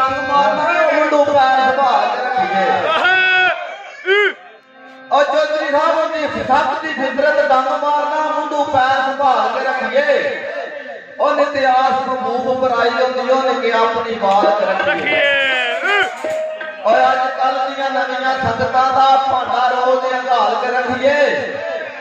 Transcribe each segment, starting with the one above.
डंग मारना मुंडू पैर संभाल के रखिए और चौधरी साहब की सब की फितरत डंग मारना मुंडू पैर संभाल के रखिए और इतिहास को मूव बुराई होती है कि अपनी बात रखिए और आजकल दियां नवीं संगतां दा भांडा रोज अंगाल के रखिए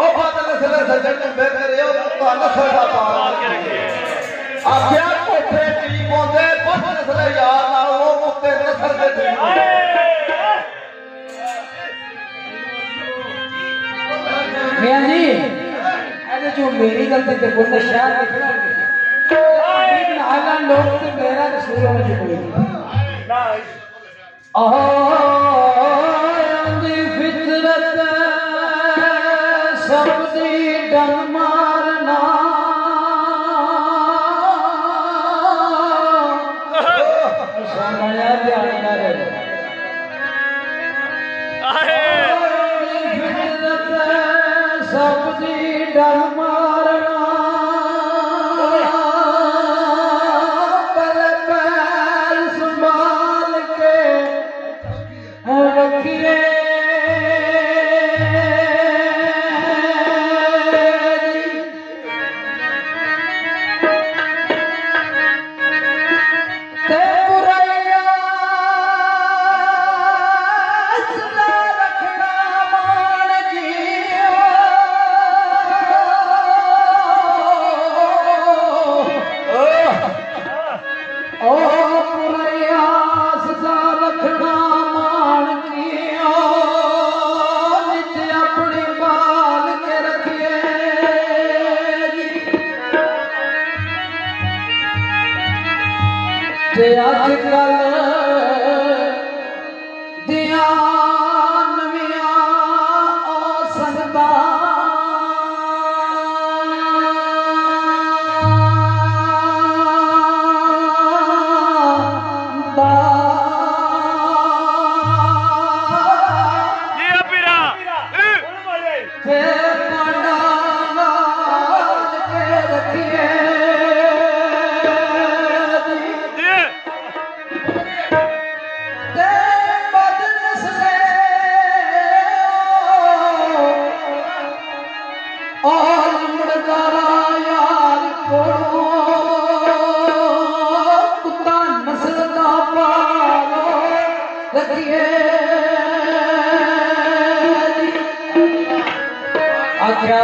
और बद नस्ल सज्जन चुंबे करे तो नस्ल दा पाल के रखिए आख्या कोठे टी पौंदे बद नस्ल यार नाल वो कुत्ते नस्ल दे टी मियां जी अरे जो मेरी गलती ते कोई शहर में खड़ा है आला लोग ते मेरा रसूल होने की कोई ना आंदी फितरत सब दी डंग मारना समया ध्यान करे फितरत सब दी डंग मारना आजकल ध्यान मिया ओ संगता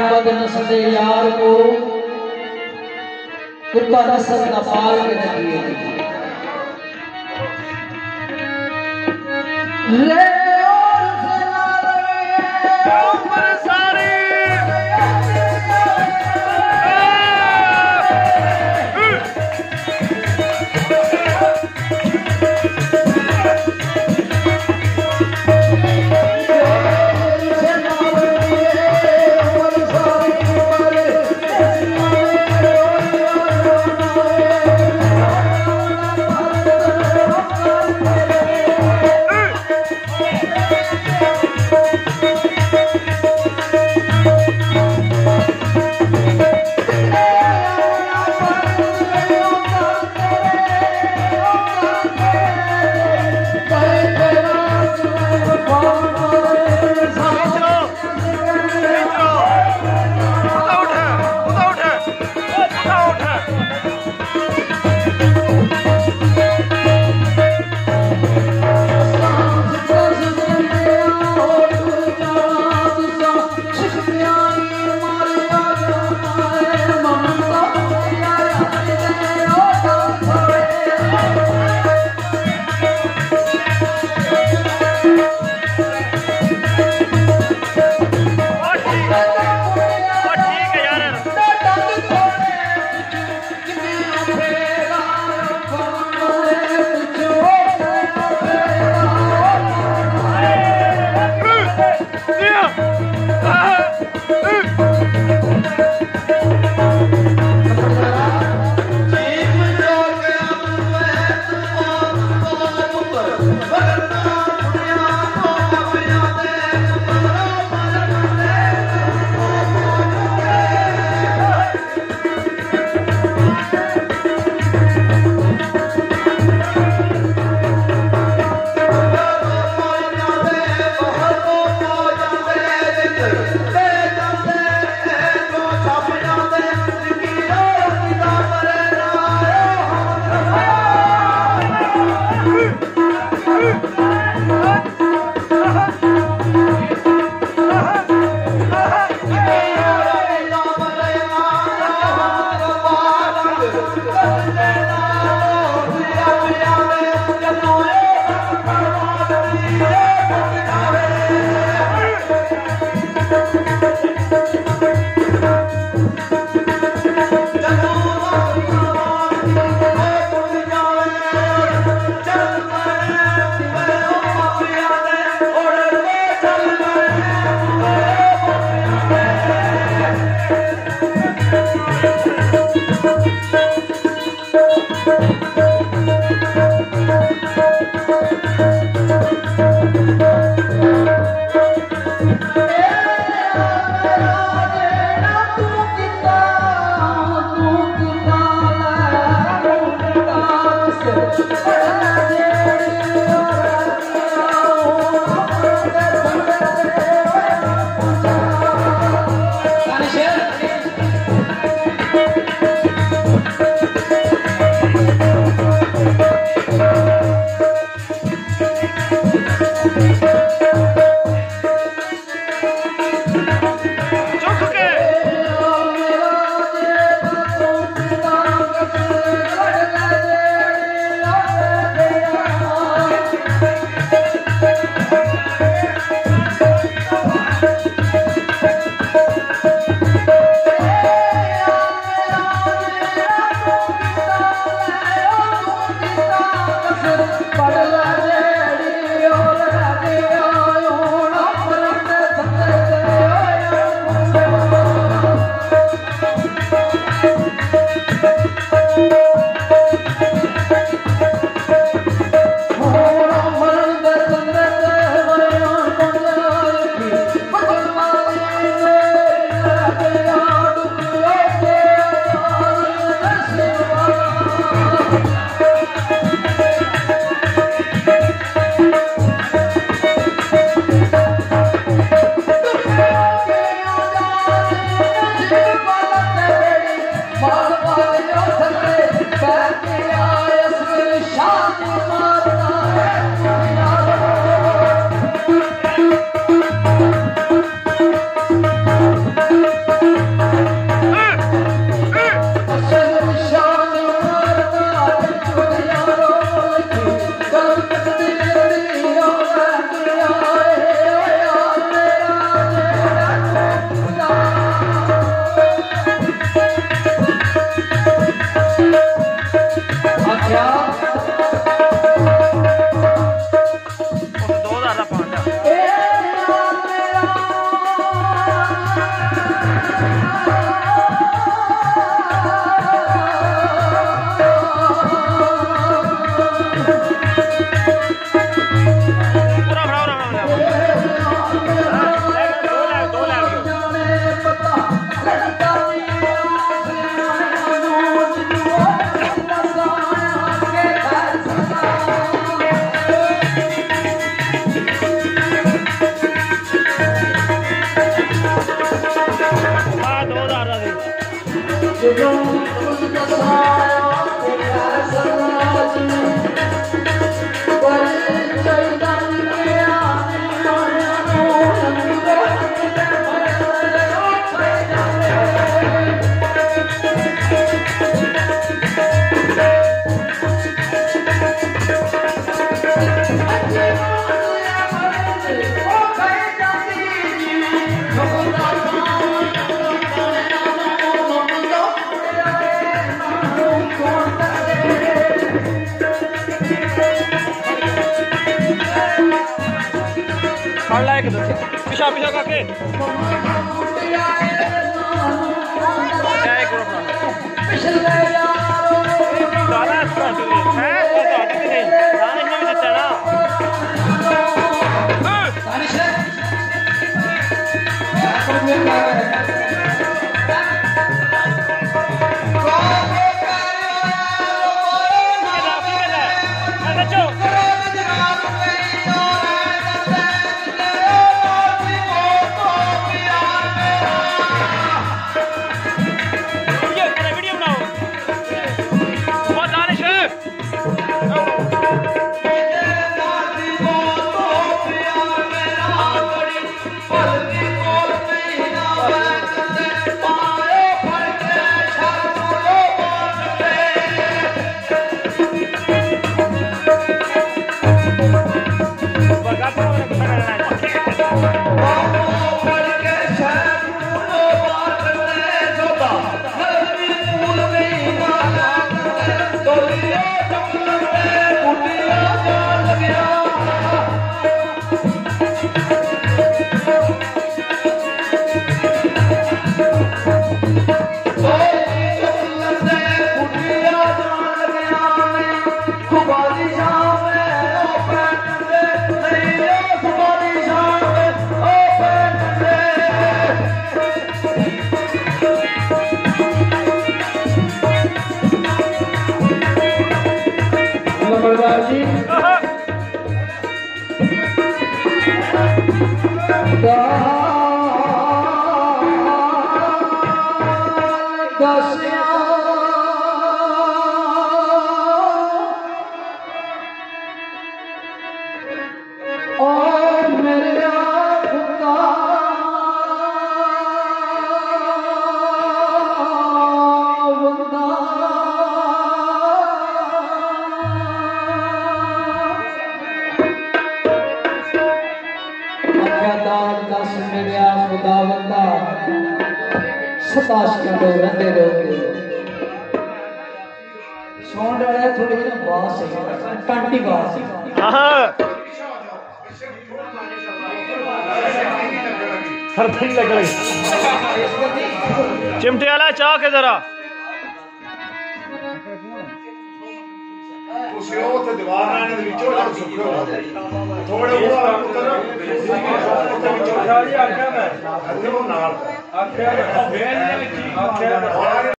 बद नस्ल यार को कुत्ता नस्ल का पाल के रखिए ले पिछा पिछा काके वीडियो बनाओ। नंबरदार जी और मेरे खुदा बंदा अख्यादार दस मेरे खुदा बंदा सताश करो रंदे रोके साउंड वाला थोड़ी ना बास है कंटी बास है हर थी लग रही चिमटे वाला चाह के जरा थोड़े